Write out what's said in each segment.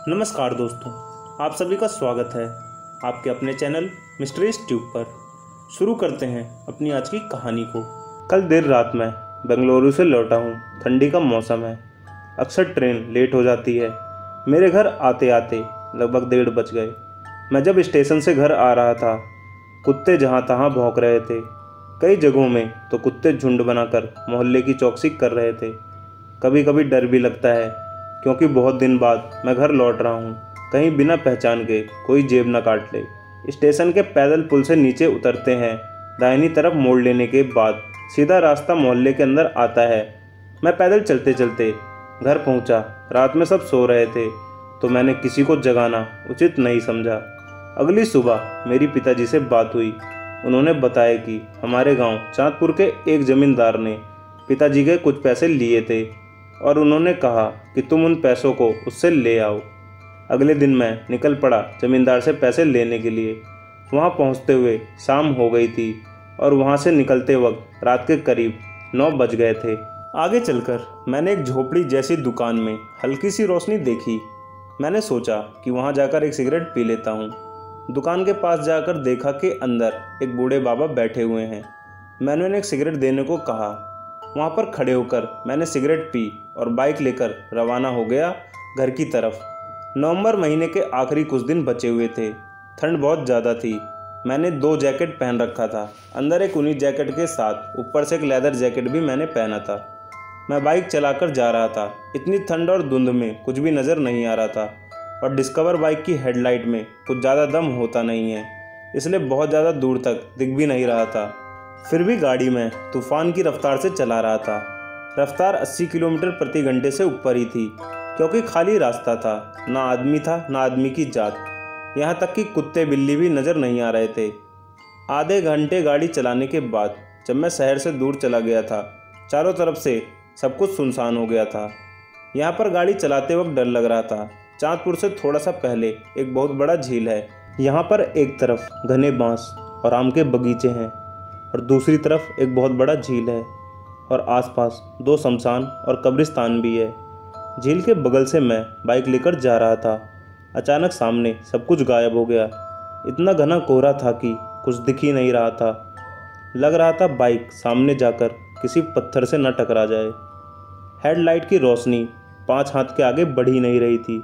नमस्कार दोस्तों, आप सभी का स्वागत है आपके अपने चैनल मिस्ट्रीज ट्यूब पर। शुरू करते हैं अपनी आज की कहानी को। कल देर रात मैं बेंगलुरु से लौटा हूँ। ठंडी का मौसम है, अक्सर ट्रेन लेट हो जाती है। मेरे घर आते आते लगभग 1:30 बज गए। मैं जब स्टेशन से घर आ रहा था, कुत्ते जहाँ तहाँ भौंक रहे थे। कई जगहों में तो कुत्ते झुंड बनाकर मोहल्ले की चौकसी कर रहे थे। कभी कभी डर भी लगता है, क्योंकि बहुत दिन बाद मैं घर लौट रहा हूँ। कहीं बिना पहचान के कोई जेब न काट ले। स्टेशन के पैदल पुल से नीचे उतरते हैं। दाहिनी तरफ मोड़ लेने के बाद सीधा रास्ता मोहल्ले के अंदर आता है। मैं पैदल चलते चलते घर पहुँचा। रात में सब सो रहे थे, तो मैंने किसी को जगाना उचित नहीं समझा। अगली सुबह मेरी पिताजी से बात हुई। उन्होंने बताया कि हमारे गांव चांदपुर के एक जमींदार ने पिताजी के कुछ पैसे लिए थे और उन्होंने कहा कि तुम उन पैसों को उससे ले आओ। अगले दिन मैं निकल पड़ा जमींदार से पैसे लेने के लिए। वहां पहुंचते हुए शाम हो गई थी और वहां से निकलते वक्त रात के करीब 9 बज गए थे। आगे चलकर मैंने एक झोपड़ी जैसी दुकान में हल्की सी रोशनी देखी। मैंने सोचा कि वहां जाकर एक सिगरेट पी लेता हूँ। दुकान के पास जाकर देखा कि अंदर एक बूढ़े बाबा बैठे हुए हैं। मैंने उन्हें एक सिगरेट देने को कहा। वहाँ पर खड़े होकर मैंने सिगरेट पी और बाइक लेकर रवाना हो गया घर की तरफ। नवंबर महीने के आखिरी कुछ दिन बचे हुए थे। ठंड बहुत ज़्यादा थी। मैंने 2 जैकेट पहन रखा था। अंदर एक ऊनी जैकेट के साथ ऊपर से एक लेदर जैकेट भी मैंने पहना था। मैं बाइक चलाकर जा रहा था। इतनी ठंड और धुंध में कुछ भी नज़र नहीं आ रहा था और डिस्कवर बाइक की हेडलाइट में कुछ ज़्यादा दम होता नहीं है, इसलिए बहुत ज़्यादा दूर तक दिख भी नहीं रहा था। फिर भी गाड़ी में तूफान की रफ्तार से चला रहा था। रफ्तार 80 किलोमीटर प्रति घंटे से ऊपर ही थी, क्योंकि खाली रास्ता था। ना आदमी था, ना आदमी की जात। यहाँ तक कि कुत्ते बिल्ली भी नज़र नहीं आ रहे थे। आधे घंटे गाड़ी चलाने के बाद जब मैं शहर से दूर चला गया था, चारों तरफ से सब कुछ सुनसान हो गया था। यहाँ पर गाड़ी चलाते वक्त डर लग रहा था। चांदपुर से थोड़ा सा पहले एक बहुत बड़ा झील है। यहाँ पर एक तरफ घने बांस और आम के बगीचे हैं और दूसरी तरफ एक बहुत बड़ा झील है और आसपास 2 शमशान और कब्रिस्तान भी है। झील के बगल से मैं बाइक लेकर जा रहा था। अचानक सामने सब कुछ गायब हो गया। इतना घना कोहरा था कि कुछ दिख ही नहीं रहा था। लग रहा था बाइक सामने जाकर किसी पत्थर से न टकरा जाए। हेडलाइट की रोशनी 5 हाथ के आगे बढ़ ही नहीं रही थी।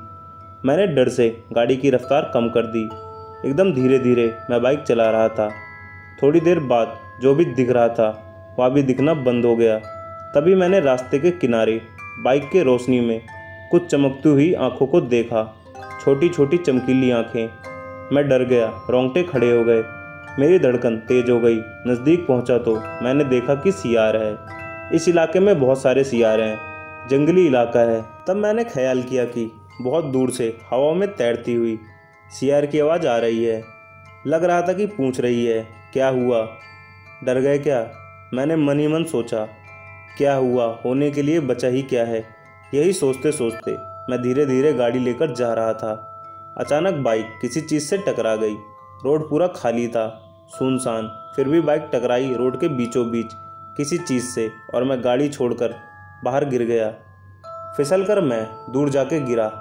मैंने डर से गाड़ी की रफ्तार कम कर दी। एकदम धीरे धीरे मैं बाइक चला रहा था। थोड़ी देर बाद जो भी दिख रहा था वह भी दिखना बंद हो गया। तभी मैंने रास्ते के किनारे बाइक के रोशनी में कुछ चमकती हुई आंखों को देखा। छोटी छोटी चमकीली आंखें। मैं डर गया, रोंगटे खड़े हो गए, मेरी धड़कन तेज हो गई। नज़दीक पहुंचा तो मैंने देखा कि सियार है। इस इलाके में बहुत सारे सियार हैं, जंगली इलाका है। तब मैंने ख्याल किया कि बहुत दूर से हवा में तैरती हुई सियार की आवाज़ आ रही है। लग रहा था कि पूछ रही है, क्या हुआ, डर गए क्या? मैंने मन ही मन सोचा, क्या हुआ, होने के लिए बचा ही क्या है। यही सोचते सोचते मैं धीरे धीरे गाड़ी लेकर जा रहा था। अचानक बाइक किसी चीज़ से टकरा गई। रोड पूरा खाली था, सुनसान। फिर भी बाइक टकराई रोड के बीचों बीच किसी चीज़ से और मैं गाड़ी छोड़कर बाहर गिर गया। फिसलकर मैं दूर जाके गिरा।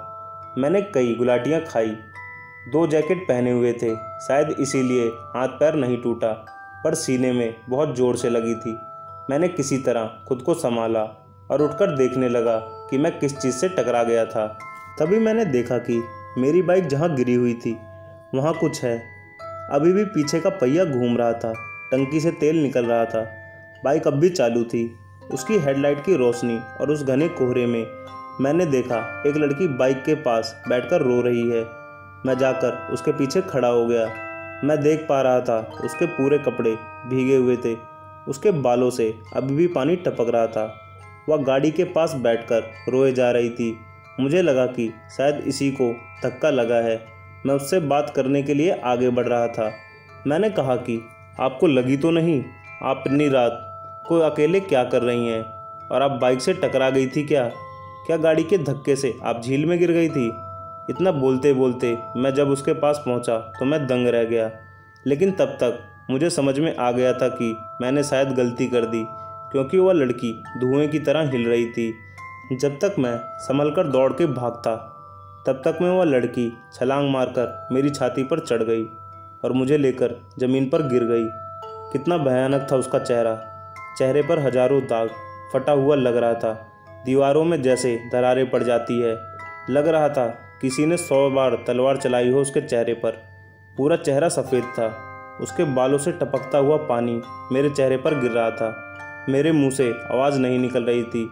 मैंने कई गुलाटियाँ खाई। 2 जैकेट पहने हुए थे, शायद इसीलिए हाथ पैर नहीं टूटा, पर सीने में बहुत ज़ोर से लगी थी। मैंने किसी तरह खुद को संभाला और उठकर देखने लगा कि मैं किस चीज़ से टकरा गया था। तभी मैंने देखा कि मेरी बाइक जहाँ गिरी हुई थी वहाँ कुछ है। अभी भी पीछे का पहिया घूम रहा था, टंकी से तेल निकल रहा था। बाइक अब भी चालू थी। उसकी हेडलाइट की रोशनी और उस घने कोहरे में मैंने देखा एक लड़की बाइक के पास बैठकर रो रही है। मैं जाकर उसके पीछे खड़ा हो गया। मैं देख पा रहा था उसके पूरे कपड़े भीगे हुए थे। उसके बालों से अभी भी पानी टपक रहा था। वह गाड़ी के पास बैठकर रोए जा रही थी। मुझे लगा कि शायद इसी को धक्का लगा है। मैं उससे बात करने के लिए आगे बढ़ रहा था। मैंने कहा कि आपको लगी तो नहीं? आप इतनी रात को अकेले क्या कर रही हैं? और आप बाइक से टकरा गई थी क्या? क्या गाड़ी के धक्के से आप झील में गिर गई थी? इतना बोलते बोलते मैं जब उसके पास पहुंचा तो मैं दंग रह गया। लेकिन तब तक मुझे समझ में आ गया था कि मैंने शायद गलती कर दी, क्योंकि वह लड़की धुएं की तरह हिल रही थी। जब तक मैं संभल कर दौड़ के भागता, तब तक में वह लड़की छलांग मारकर मेरी छाती पर चढ़ गई और मुझे लेकर ज़मीन पर गिर गई। कितना भयानक था उसका चेहरा। चेहरे पर हजारों दाग, फटा हुआ लग रहा था। दीवारों में जैसे दरारें पड़ जाती है। लग रहा था किसी ने 100 बार तलवार चलाई हो उसके चेहरे पर। पूरा चेहरा सफ़ेद था। उसके बालों से टपकता हुआ पानी मेरे चेहरे पर गिर रहा था। मेरे मुंह से आवाज़ नहीं निकल रही थी।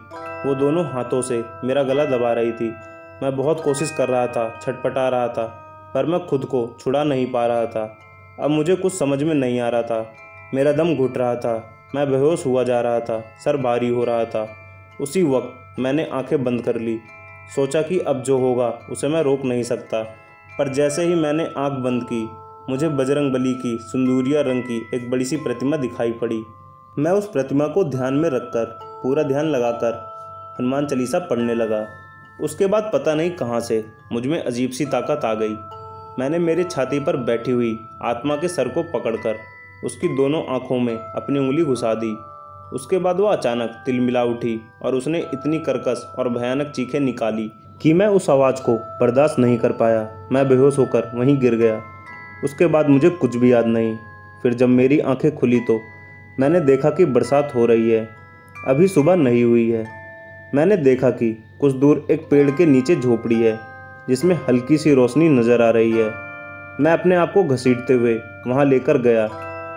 वो दोनों हाथों से मेरा गला दबा रही थी। मैं बहुत कोशिश कर रहा था, छटपटा रहा था, पर मैं खुद को छुड़ा नहीं पा रहा था। अब मुझे कुछ समझ में नहीं आ रहा था। मेरा दम घुट रहा था। मैं बेहोश हुआ जा रहा था। सर भारी हो रहा था। उसी वक्त मैंने आंखें बंद कर ली। सोचा कि अब जो होगा उसे मैं रोक नहीं सकता। पर जैसे ही मैंने आंख बंद की, मुझे बजरंगबली की सिंदूरिया रंग की एक बड़ी सी प्रतिमा दिखाई पड़ी। मैं उस प्रतिमा को ध्यान में रखकर, पूरा ध्यान लगाकर हनुमान चालीसा पढ़ने लगा। उसके बाद पता नहीं कहाँ से मुझ में अजीब सी ताकत आ गई। मैंने मेरी छाती पर बैठी हुई आत्मा के सर को पकड़कर उसकी दोनों आंखों में अपनी उंगली घुसा दी। उसके बाद वह अचानक तिलमिला उठी और उसने इतनी कर्कश और भयानक चीखें निकाली कि मैं उस आवाज़ को बर्दाश्त नहीं कर पाया। मैं बेहोश होकर वहीं गिर गया। उसके बाद मुझे कुछ भी याद नहीं। फिर जब मेरी आंखें खुली तो मैंने देखा कि बरसात हो रही है। अभी सुबह नहीं हुई है। मैंने देखा कि कुछ दूर एक पेड़ के नीचे झोपड़ी है जिसमें हल्की सी रोशनी नज़र आ रही है। मैं अपने आप को घसीटते हुए वहाँ लेकर गया,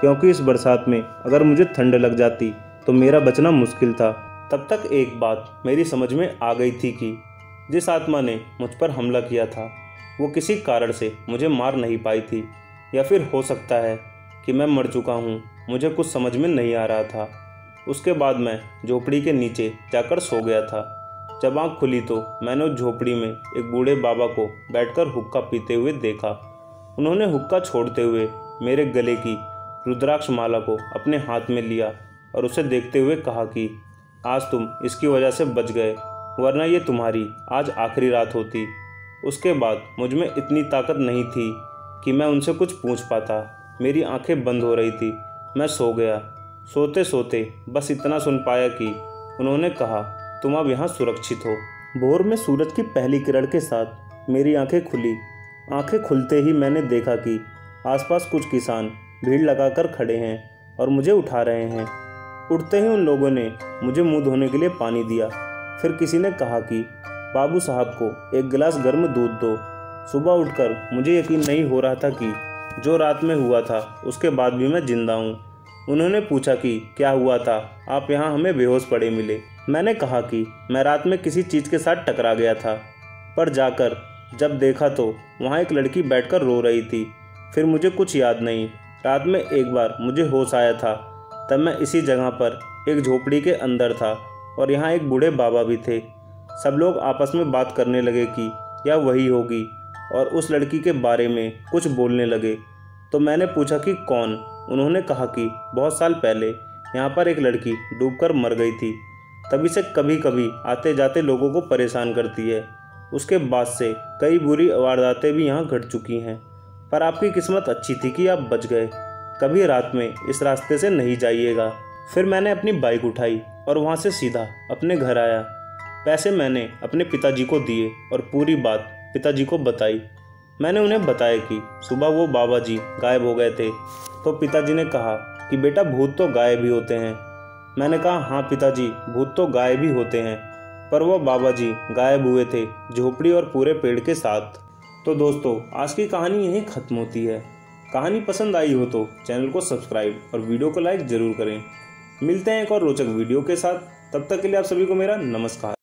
क्योंकि इस बरसात में अगर मुझे ठंड लग जाती तो मेरा बचना मुश्किल था। तब तक एक बात मेरी समझ में आ गई थी कि जिस आत्मा ने मुझ पर हमला किया था वो किसी कारण से मुझे मार नहीं पाई थी, या फिर हो सकता है कि मैं मर चुका हूँ। मुझे कुछ समझ में नहीं आ रहा था। उसके बाद मैं झोपड़ी के नीचे जाकर सो गया था। जब आँख खुली तो मैंने उस झोपड़ी में एक बूढ़े बाबा को बैठकर हुक्का पीते हुए देखा। उन्होंने हुक्का छोड़ते हुए मेरे गले की रुद्राक्ष माला को अपने हाथ में लिया और उसे देखते हुए कहा कि आज तुम इसकी वजह से बच गए, वरना ये तुम्हारी आज आखिरी रात होती। उसके बाद मुझ में इतनी ताकत नहीं थी कि मैं उनसे कुछ पूछ पाता। मेरी आंखें बंद हो रही थी। मैं सो गया। सोते सोते बस इतना सुन पाया कि उन्होंने कहा, तुम अब यहाँ सुरक्षित हो। भोर में सूरज की पहली किरण के साथ मेरी आंखें खुली। आंखें खुलते ही मैंने देखा कि आसपास कुछ किसान भीड़ लगाकर खड़े हैं और मुझे उठा रहे हैं। उठते ही उन लोगों ने मुझे मुंह धोने के लिए पानी दिया। फिर किसी ने कहा कि बाबू साहब को एक गिलास गर्म दूध दो। सुबह उठकर मुझे यकीन नहीं हो रहा था कि जो रात में हुआ था उसके बाद भी मैं जिंदा हूँ। उन्होंने पूछा कि क्या हुआ था, आप यहाँ हमें बेहोश पड़े मिले। मैंने कहा कि मैं रात में किसी चीज़ के साथ टकरा गया था, पर जाकर जब देखा तो वहाँ एक लड़की बैठकर रो रही थी। फिर मुझे कुछ याद नहीं। रात में एक बार मुझे होश आया था, तब मैं इसी जगह पर एक झोपड़ी के अंदर था और यहाँ एक बूढ़े बाबा भी थे। सब लोग आपस में बात करने लगे कि यह वही होगी और उस लड़की के बारे में कुछ बोलने लगे। तो मैंने पूछा कि कौन। उन्होंने कहा कि बहुत साल पहले यहाँ पर एक लड़की डूबकर मर गई थी, तभी से कभी कभी आते जाते लोगों को परेशान करती है। उसके बाद से कई बुरी वारदातें भी यहाँ घट चुकी हैं, पर आपकी किस्मत अच्छी थी कि आप बच गए। कभी रात में इस रास्ते से नहीं जाइएगा। फिर मैंने अपनी बाइक उठाई और वहाँ से सीधा अपने घर आया। पैसे मैंने अपने पिताजी को दिए और पूरी बात पिताजी को बताई। मैंने उन्हें बताया कि सुबह वो बाबा जी गायब हो गए थे। तो पिताजी ने कहा कि बेटा, भूत तो गायब ही होते हैं। मैंने कहा हाँ पिताजी, भूत तो गायब ही होते हैं, पर वो बाबा जी गायब हुए थे झोपड़ी और पूरे पेड़ के साथ। तो दोस्तों, आज की कहानी यहीं ख़त्म होती है। कहानी पसंद आई हो तो चैनल को सब्सक्राइब और वीडियो को लाइक ज़रूर करें। मिलते हैं एक और रोचक वीडियो के साथ। तब तक के लिए आप सभी को मेरा नमस्कार।